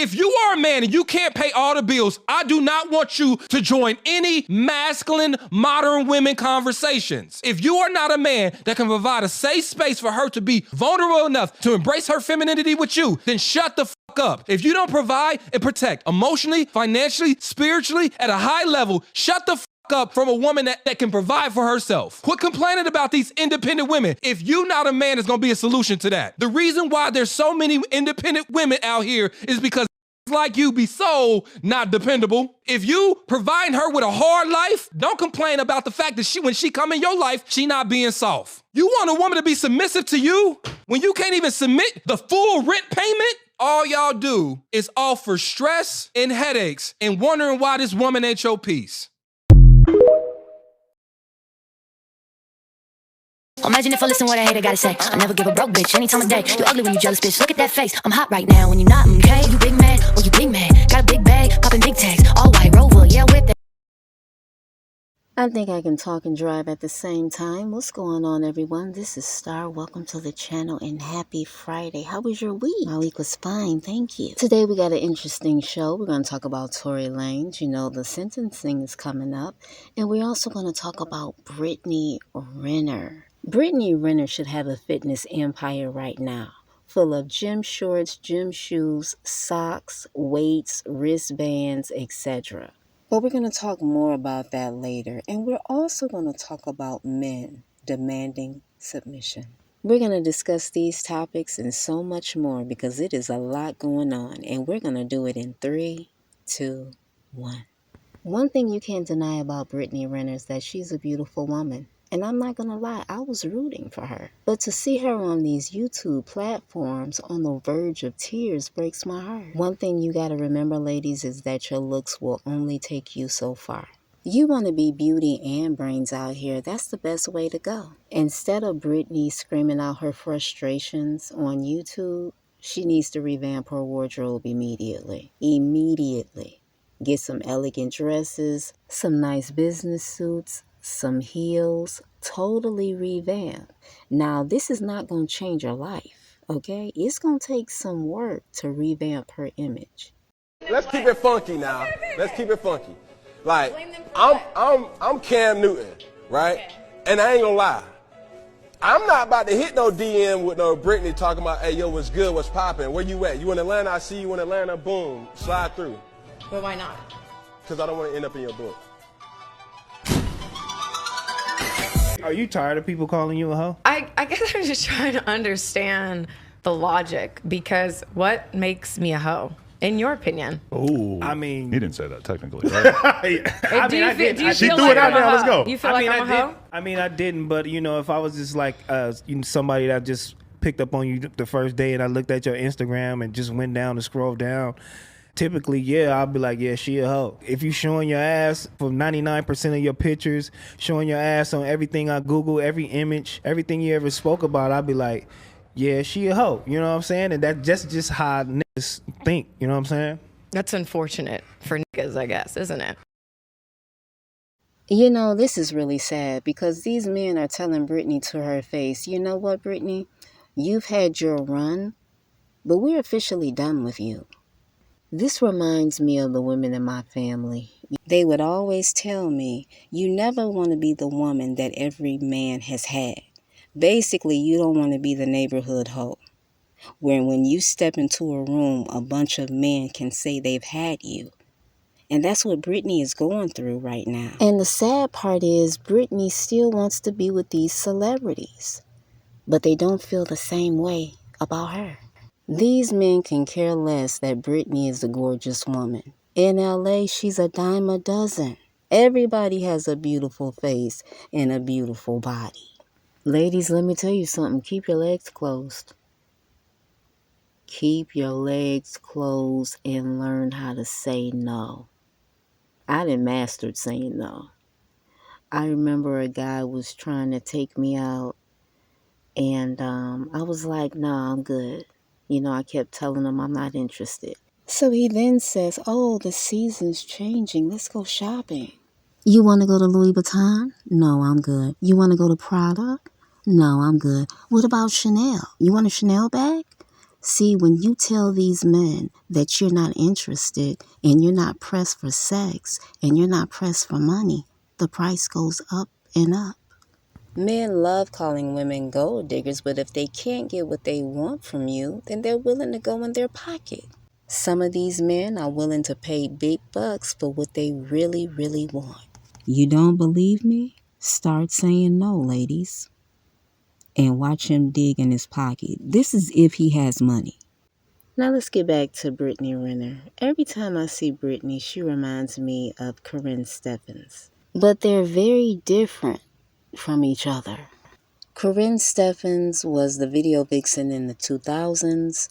If you are a man and you can't pay all the bills, I do not want you to join any masculine modern women conversations. If you are not a man that can provide a safe space for her to be vulnerable enough to embrace her femininity with you, then shut the fuck up. If you don't provide and protect emotionally, financially, spiritually, at a high level, shut the fuck up from a woman that can provide for herself. Quit complaining about these independent women. If you not a man, it's gonna be a solution to that. The reason why there's so many independent women out here is because like you be so not dependable. If you provide her with a hard life, don't complain about the fact that when she come in your life, she not being soft. You want a woman to be submissive to you when you can't even submit the full rent payment? All y'all do is offer stress and headaches and wondering why this woman ain't your piece. Imagine if I listen what I hate, I gotta say. I never give a broke bitch any time of day. You ugly when you jealous, bitch. Look at that face. I'm hot right now when you're not, okay? You big man, or you big man. Got a big bag, popping big tags. All white Rover, yeah, with that. I think I can talk and drive at the same time. What's going on, everyone? This is Star. Welcome to the channel and happy Friday. How was your week? My week was fine, thank you. Today we got an interesting show. We're going to talk about Tory Lanez. You know, the sentencing is coming up. And we're also going to talk about Brittany Renner. Brittany Renner should have a fitness empire right now, full of gym shorts, gym shoes, socks, weights, wristbands, etc. But we're going to talk more about that later. And we're also going to talk about men demanding submission. We're going to discuss these topics and so much more because it is a lot going on. And we're going to do it in 3, 2, 1. One thing you can't deny about Brittany Renner is that she's a beautiful woman. And I'm not going to lie, I was rooting for her. But to see her on these YouTube platforms on the verge of tears breaks my heart. One thing you got to remember, ladies, is that your looks will only take you so far. You want to be beauty and brains out here, that's the best way to go. Instead of Brittany screaming out her frustrations on YouTube, she needs to revamp her wardrobe immediately. Immediately. Get some elegant dresses, some nice business suits, some heels, totally revamp. Now, this is not going to change her life, okay? It's going to take some work to revamp her image. Let's keep it funky now. Let's keep it funky. Like, I'm Cam Newton, right? And I ain't gonna lie. I'm not about to hit no DM with no Brittany talking about, hey, yo, what's good, what's poppin', where you at? You in Atlanta? I see you in Atlanta, boom, slide through. But why not? Because I don't want to end up in your book. Are you tired of people calling you a hoe? I guess I'm just trying to understand the logic, because what makes me a hoe, in your opinion? Oh, I mean, he didn't say that technically, right? She threw it out there. Let's go. You feel like I'm a hoe? I mean, I didn't, but you know, if I was just like somebody that just picked up on you the first day and I looked at your Instagram and just went down and scrolled down, typically, yeah, I'll be like, yeah, she a hoe. If you showing your ass for 99% of your pictures, showing your ass on everything I Google, every image, everything you ever spoke about, I'll be like, yeah, she a hoe. You know what I'm saying? And that's just how niggas think. You know what I'm saying? That's unfortunate for niggas, I guess, isn't it? You know, this is really sad because these men are telling Brittany to her face, you know what, Brittany? You've had your run, but we're officially done with you. This reminds me of the women in my family. They would always tell me, you never want to be the woman that every man has had. Basically, you don't want to be the neighborhood hoe, where when you step into a room, a bunch of men can say they've had you. And that's what Brittany is going through right now. And the sad part is Brittany still wants to be with these celebrities, but they don't feel the same way about her. These men can care less that Brittany is a gorgeous woman. In LA, she's a dime a dozen. Everybody has a beautiful face and a beautiful body. Ladies, let me tell you something. Keep your legs closed. Keep your legs closed and learn how to say no. I done mastered saying no. I remember a guy was trying to take me out, and I was like, nah, I'm good. You know, I kept telling him I'm not interested. So he then says, oh, the season's changing. Let's go shopping. You want to go to Louis Vuitton? No, I'm good. You want to go to Prada? No, I'm good. What about Chanel? You want a Chanel bag? See, when you tell these men that you're not interested and you're not pressed for sex and you're not pressed for money, the price goes up and up. Men love calling women gold diggers, but if they can't get what they want from you, then they're willing to go in their pocket. Some of these men are willing to pay big bucks for what they really, really want. You don't believe me? Start saying no, ladies. And watch him dig in his pocket. This is if he has money. Now let's get back to Brittany Renner. Every time I see Brittany, she reminds me of Karrine Steffans. But they're very different from each other. Karrine Steffans was the video vixen in the 2000s.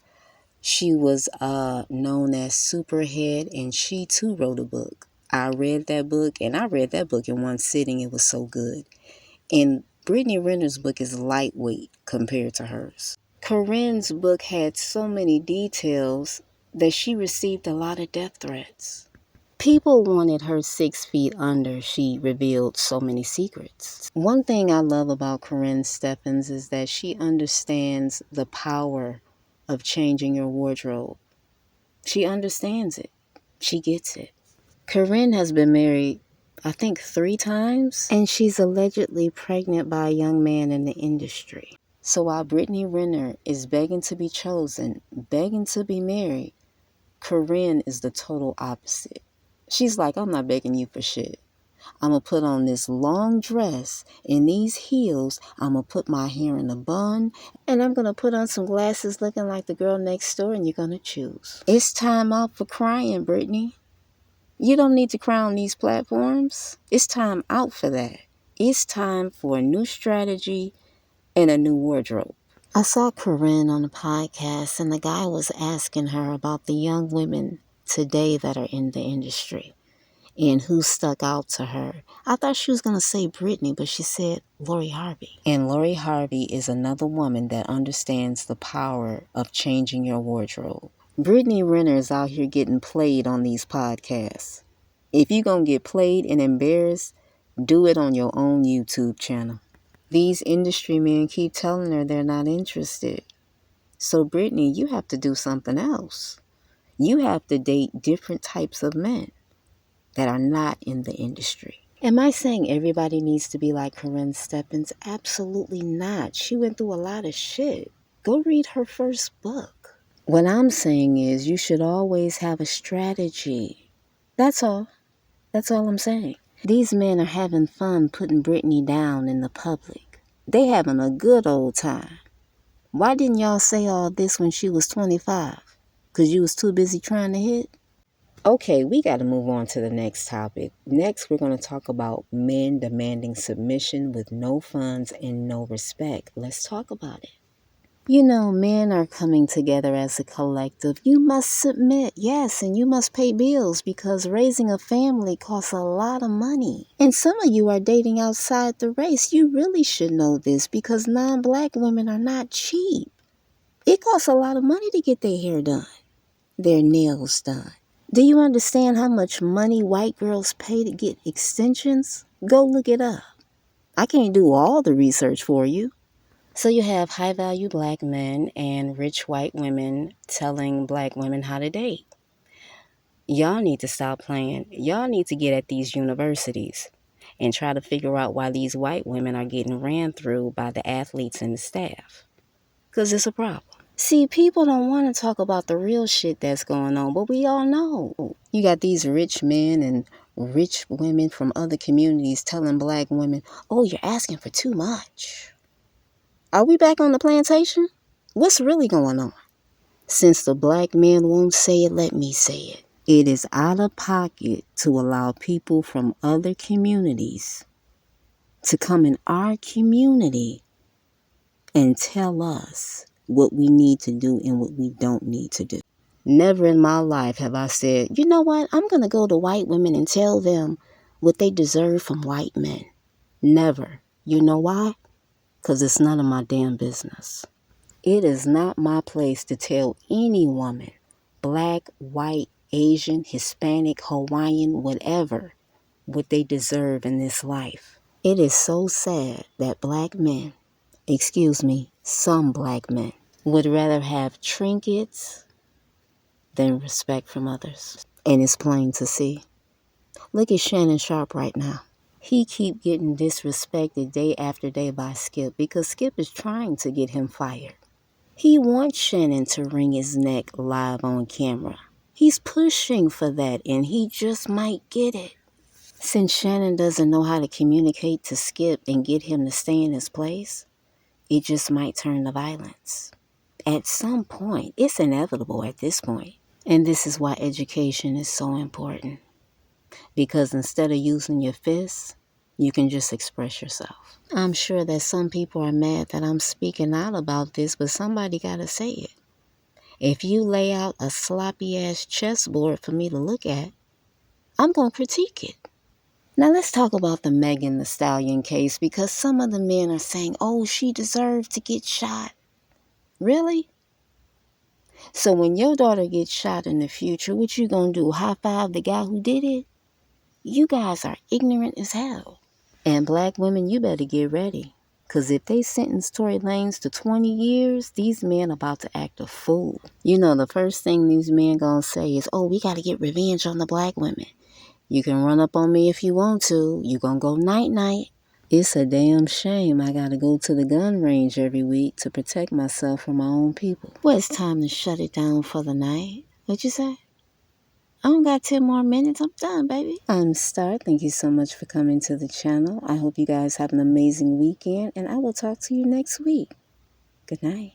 She was known as Superhead, and she too wrote a book. I read that book, and I read that book in one sitting. It was so good. And Brittany Renner's book is lightweight compared to hers. Karrine's book had so many details that she received a lot of death threats. People wanted her 6 feet under. She revealed so many secrets. One thing I love about Karrine Steffans is that she understands the power of changing your wardrobe. She understands it. She gets it. Karrine has been married, I think, 3 times, and she's allegedly pregnant by a young man in the industry. So while Brittany Renner is begging to be chosen, begging to be married, Karrine is the total opposite. She's like, I'm not begging you for shit. I'm going to put on this long dress and these heels. I'm going to put my hair in a bun, and I'm going to put on some glasses looking like the girl next door, and you're going to choose. It's time out for crying, Brittany. You don't need to cry on these platforms. It's time out for that. It's time for a new strategy and a new wardrobe. I saw Karrine on a podcast, and the guy was asking her about the young women today that are in the industry and who stuck out to her. I thought she was going to say Brittany, but she said Lori Harvey. And Lori Harvey is another woman that understands the power of changing your wardrobe. Brittany Renner is out here getting played on these podcasts. If you're going to get played and embarrassed, do it on your own YouTube channel. These industry men keep telling her they're not interested. So Brittany, you have to do something else. You have to date different types of men that are not in the industry. Am I saying everybody needs to be like Karrine Steffans? Absolutely not. She went through a lot of shit. Go read her first book. What I'm saying is you should always have a strategy. That's all. That's all I'm saying. These men are having fun putting Brittany down in the public. They having a good old time. Why didn't y'all say all this when she was 25? Because you was too busy trying to hit? Okay, we got to move on to the next topic. Next, we're going to talk about men demanding submission with no funds and no respect. Let's talk about it. You know, men are coming together as a collective. You must submit, yes, and you must pay bills because raising a family costs a lot of money. And some of you are dating outside the race. You really should know this because non-black women are not cheap. It costs a lot of money to get their hair done, their nails done. Do you understand how much money white girls pay to get extensions? Go look it up. I can't do all the research for you. So you have high-value black men and rich white women telling black women how to date. Y'all need to stop playing. Y'all need to get at these universities and try to figure out why these white women are getting ran through by the athletes and the staff. Because it's a problem. See, people don't want to talk about the real shit that's going on, but we all know. You got these rich men and rich women from other communities telling black women, oh, you're asking for too much. Are we back on the plantation? What's really going on? Since the black men won't say it, let me say it. It is out of pocket to allow people from other communities to come in our community and tell us what we need to do and what we don't need to do. Never in my life have I said, you know what, I'm going to go to white women and tell them what they deserve from white men. Never. You know why? Because it's none of my damn business. It is not my place to tell any woman, black, white, Asian, Hispanic, Hawaiian, whatever, what they deserve in this life. It is so sad that black men, some black men, would rather have trinkets than respect from others. And it's plain to see. Look at Shannon Sharpe right now. He keep getting disrespected day after day by Skip because Skip is trying to get him fired. He wants Shannon to wring his neck live on camera. He's pushing for that, and he just might get it. Since Shannon doesn't know how to communicate to Skip and get him to stay in his place, it just might turn to violence. At some point, it's inevitable at this point. And this is why education is so important. Because instead of using your fists, you can just express yourself. I'm sure that some people are mad that I'm speaking out about this, but somebody gotta say it. If you lay out a sloppy-ass chessboard for me to look at, I'm gonna critique it. Now let's talk about the Megan Thee Stallion case, because some of the men are saying, oh, she deserved to get shot. Really? So when your daughter gets shot in the future, what you gonna do? High five the guy who did it? You guys are ignorant as hell. And black women, you better get ready. Because if they sentence Tory Lanez to 20 years, these men about to act a fool. You know, the first thing these men gonna say is, oh, we gotta get revenge on the black women. You can run up on me if you want to. You gonna go night-night. It's a damn shame I gotta go to the gun range every week to protect myself from my own people. Well, it's time to shut it down for the night. What'd you say? I don't got 10 more minutes. I'm done, baby. I'm Star. Thank you so much for coming to the channel. I hope you guys have an amazing weekend, and I will talk to you next week. Good night.